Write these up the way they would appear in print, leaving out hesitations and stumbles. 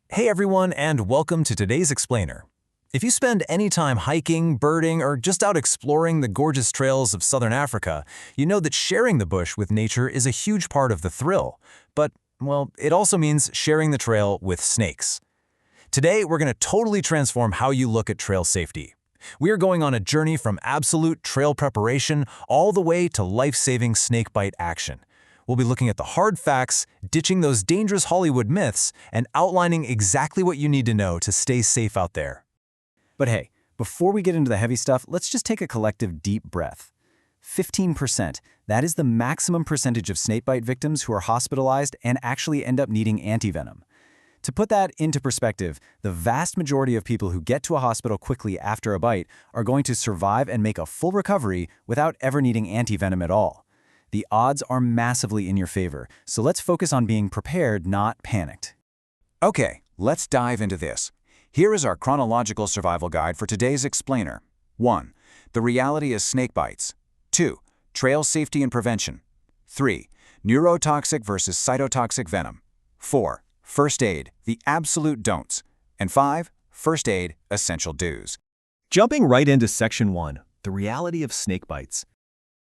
Hey everyone, and welcome to today's explainer. If you spend any time hiking, birding, or just out exploring the gorgeous trails of southern Africa, you know that sharing the bush with nature is a huge part of the thrill. But, well, it also means sharing the trail with snakes. Today, we're going to totally transform how you look at trail safety. We are going on a journey from absolute trail preparation all the way to life-saving snakebite action. We'll be looking at the hard facts, ditching those dangerous Hollywood myths, and outlining exactly what you need to know to stay safe out there. But hey, before we get into the heavy stuff, let's just take a collective deep breath. 15%, that is the maximum percentage of snakebite victims who are hospitalized and actually end up needing antivenom. To put that into perspective, the vast majority of people who get to a hospital quickly after a bite are going to survive and make a full recovery without ever needing antivenom at all. The odds are massively in your favor, so let's focus on being prepared, not panicked. Okay, let's dive into this. Here is our chronological survival guide for today's explainer. 1. The reality of snake bites. 2. Trail safety and prevention. 3. Neurotoxic versus cytotoxic venom. 4. First aid, the absolute don'ts. And 5. First aid, essential do's. Jumping right into Section 1, the reality of snake bites.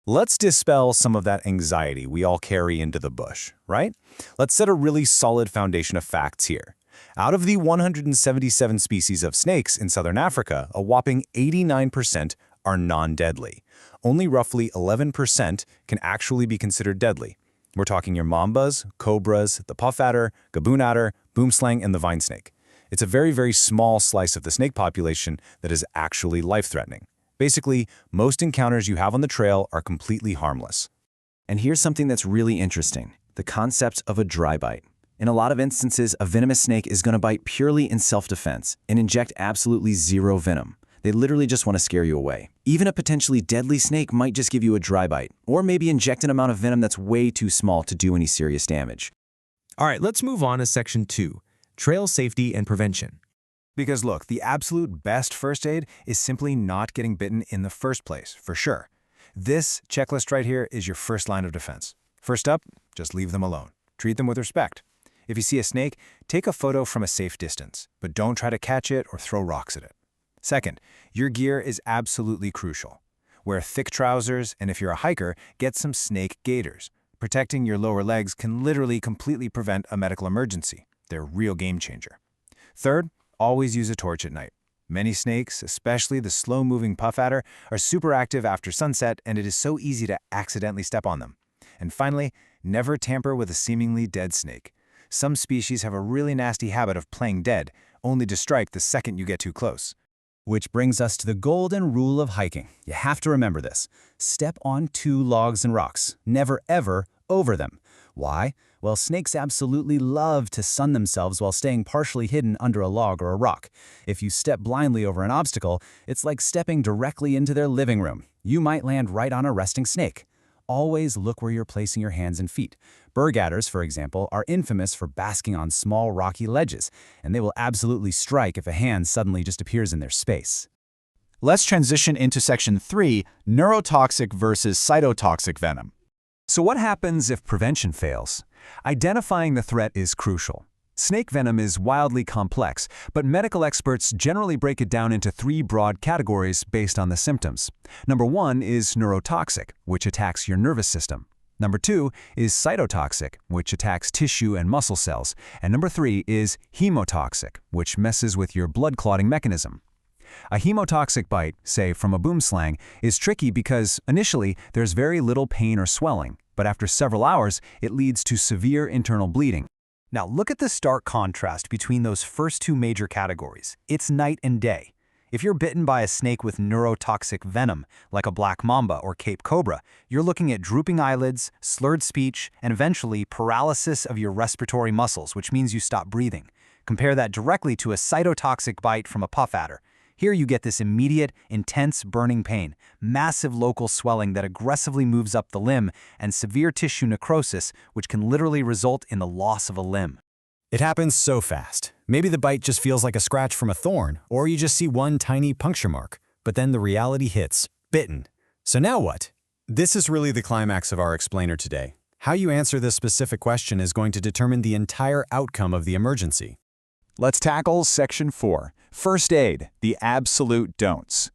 Let's dispel some of that anxiety we all carry into the bush, right? Let's set a really solid foundation of facts here. Out of the 177 species of snakes in southern Africa, a whopping 89% are non-deadly. Only roughly 11% can actually be considered deadly. We're talking your mambas, cobras, the puff adder, gaboon adder, boomslang, and the vine snake. It's a very, very small slice of the snake population that is actually life-threatening. Basically, most encounters you have on the trail are completely harmless. And here's something that's really interesting, the concept of a dry bite. In a lot of instances, a venomous snake is going to bite purely in self-defense and inject absolutely zero venom. They literally just want to scare you away. Even a potentially deadly snake might just give you a dry bite, or maybe inject an amount of venom that's way too small to do any serious damage. All right, let's move on to Section 2, Trail Safety and Prevention. Because look, the absolute best first aid is simply not getting bitten in the first place, for sure. This checklist right here is your first line of defense. First up, just leave them alone. Treat them with respect. If you see a snake, take a photo from a safe distance, but don't try to catch it or throw rocks at it. Second, your gear is absolutely crucial. Wear thick trousers, and if you're a hiker, get some snake gaiters. Protecting your lower legs can literally completely prevent a medical emergency. They're a real game changer. Third, always use a torch at night. Many snakes, especially the slow-moving puff adder, are super active after sunset, and it is so easy to accidentally step on them. And finally, never tamper with a seemingly dead snake. Some species have a really nasty habit of playing dead, only to strike the second you get too close. Which brings us to the golden rule of hiking. You have to remember this. Step on 2 logs and rocks. Never ever over them. Why? Well, snakes absolutely love to sun themselves while staying partially hidden under a log or a rock. If you step blindly over an obstacle, it's like stepping directly into their living room. You might land right on a resting snake. Always look where you're placing your hands and feet. Berg adders, for example, are infamous for basking on small rocky ledges, and they will absolutely strike if a hand suddenly just appears in their space. Let's transition into Section 3, Neurotoxic versus cytotoxic venom. So what happens if prevention fails? Identifying the threat is crucial. Snake venom is wildly complex, but medical experts generally break it down into 3 broad categories based on the symptoms. Number 1 is neurotoxic, which attacks your nervous system. Number 2 is cytotoxic, which attacks tissue and muscle cells. And number 3 is hemotoxic, which messes with your blood clotting mechanism. A hemotoxic bite, say from a boomslang, is tricky because initially there's very little pain or swelling, but after several hours it leads to severe internal bleeding. Now look at the stark contrast between those first 2 major categories. It's night and day. If you're bitten by a snake with neurotoxic venom, like a black mamba or Cape cobra, you're looking at drooping eyelids, slurred speech, and eventually paralysis of your respiratory muscles, which means you stop breathing. Compare that directly to a cytotoxic bite from a puff adder. Here you get this immediate, intense burning pain, massive local swelling that aggressively moves up the limb, and severe tissue necrosis, which can literally result in the loss of a limb. It happens so fast. Maybe the bite just feels like a scratch from a thorn, or you just see one tiny puncture mark. But then the reality hits. Bitten. So now what? This is really the climax of our explainer today. How you answer this specific question is going to determine the entire outcome of the emergency. Let's tackle Section 4, First Aid, the absolute don'ts.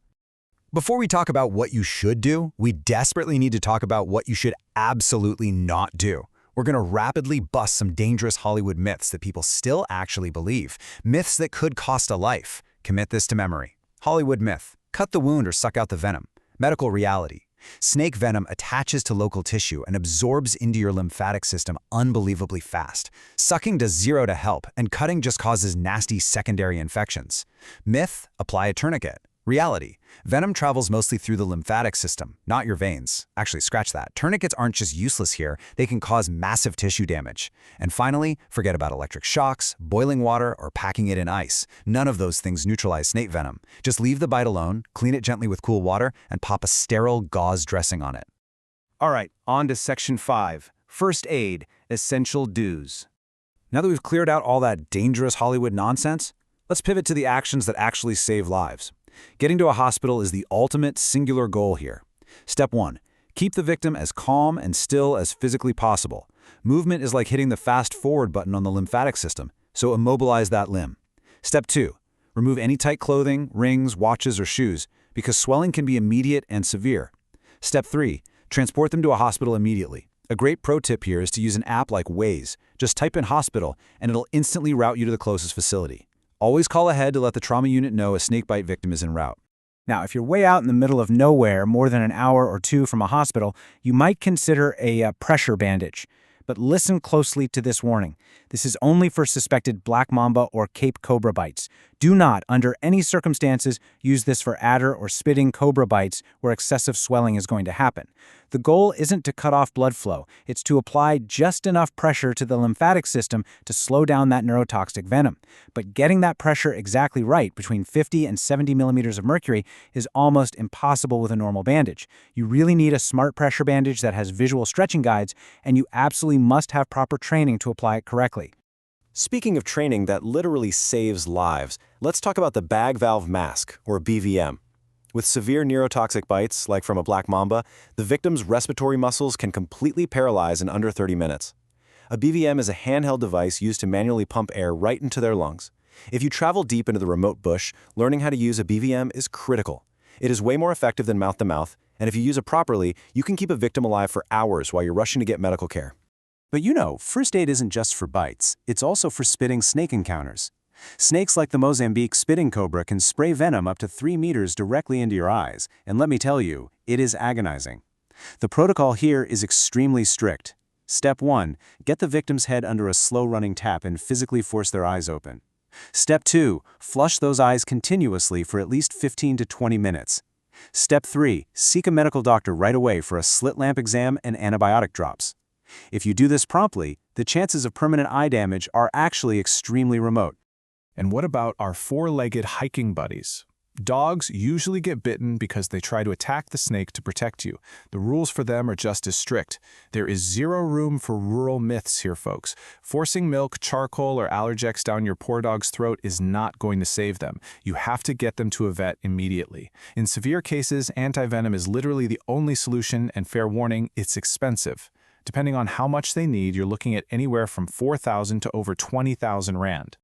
Before we talk about what you should do, we desperately need to talk about what you should absolutely not do. We're going to rapidly bust some dangerous Hollywood myths that people still actually believe, myths that could cost a life. Commit this to memory. Hollywood myth: cut the wound or suck out the venom. Medical reality: snake venom attaches to local tissue and absorbs into your lymphatic system unbelievably fast. Sucking does zero to help, and cutting just causes nasty secondary infections. Myth: apply a tourniquet. Reality: venom travels mostly through the lymphatic system, not your veins. Actually, scratch that. Tourniquets aren't just useless here, they can cause massive tissue damage. And finally, forget about electric shocks, boiling water, or packing it in ice. None of those things neutralize snake venom. Just leave the bite alone, clean it gently with cool water, and pop a sterile gauze dressing on it. All right, on to Section 5, First Aid, Essential Do's. Now that we've cleared out all that dangerous Hollywood nonsense, let's pivot to the actions that actually save lives. Getting to a hospital is the ultimate singular goal here. Step 1. Keep the victim as calm and still as physically possible. Movement is like hitting the fast forward button on the lymphatic system, so immobilize that limb. Step 2. Remove any tight clothing, rings, watches, or shoes, because swelling can be immediate and severe. Step 3. Transport them to a hospital immediately. A great pro tip here is to use an app like Waze. Just type in hospital, and it'll instantly route you to the closest facility. Always call ahead to let the trauma unit know a snakebite victim is en route. Now, if you're way out in the middle of nowhere, more than an hour or two from a hospital, you might consider a pressure bandage. But listen closely to this warning. This is only for suspected black mamba or Cape cobra bites. Do not, under any circumstances, use this for adder or spitting cobra bites where excessive swelling is going to happen. The goal isn't to cut off blood flow. It's to apply just enough pressure to the lymphatic system to slow down that neurotoxic venom. But getting that pressure exactly right, between 50 and 70 millimeters of mercury, is almost impossible with a normal bandage. You really need a smart pressure bandage that has visual stretching guides, and you absolutely must have proper training to apply it correctly. Speaking of training that literally saves lives, let's talk about the bag valve mask, or BVM. With severe neurotoxic bites, like from a black mamba, the victim's respiratory muscles can completely paralyze in under 30 minutes. A BVM is a handheld device used to manually pump air right into their lungs. If you travel deep into the remote bush, learning how to use a BVM is critical. It is way more effective than mouth-to-mouth, and if you use it properly, you can keep a victim alive for hours while you're rushing to get medical care. But you know, first aid isn't just for bites, it's also for spitting snake encounters. Snakes like the Mozambique spitting cobra can spray venom up to 3 meters directly into your eyes, and let me tell you, it is agonizing. The protocol here is extremely strict. Step 1. Get the victim's head under a slow-running tap and physically force their eyes open. Step 2. Flush those eyes continuously for at least 15 to 20 minutes. Step 3. Seek a medical doctor right away for a slit lamp exam and antibiotic drops. If you do this promptly, the chances of permanent eye damage are actually extremely remote. And what about our four-legged hiking buddies? Dogs usually get bitten because they try to attack the snake to protect you. The rules for them are just as strict. There is zero room for rural myths here, folks. Forcing milk, charcoal, or Allergex down your poor dog's throat is not going to save them. You have to get them to a vet immediately. In severe cases, antivenom is literally the only solution, and fair warning, it's expensive. Depending on how much they need, you're looking at anywhere from 4,000 to over 20,000 rand.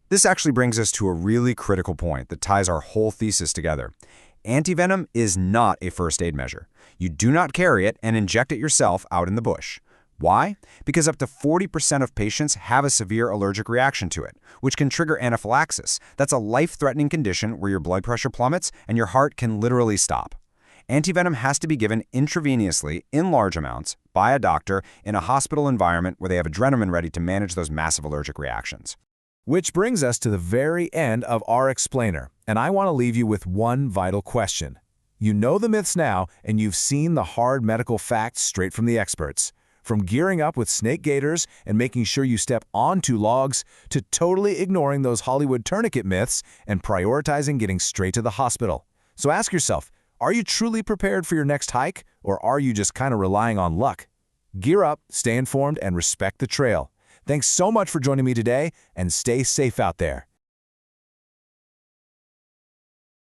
This actually brings us to a really critical point that ties our whole thesis together. Antivenom is not a first aid measure. You do not carry it and inject it yourself out in the bush. Why? Because up to 40% of patients have a severe allergic reaction to it, which can trigger anaphylaxis. That's a life-threatening condition where your blood pressure plummets and your heart can literally stop. Antivenom has to be given intravenously in large amounts by a doctor in a hospital environment where they have adrenaline ready to manage those massive allergic reactions. Which brings us to the very end of our explainer, and I want to leave you with one vital question. You know the myths now, and you've seen the hard medical facts straight from the experts. From gearing up with snake gaiters and making sure you step onto logs, to totally ignoring those Hollywood tourniquet myths and prioritizing getting straight to the hospital. So ask yourself, are you truly prepared for your next hike, or are you just kind of relying on luck? Gear up, stay informed, and respect the trail. Thanks so much for joining me today, and stay safe out there.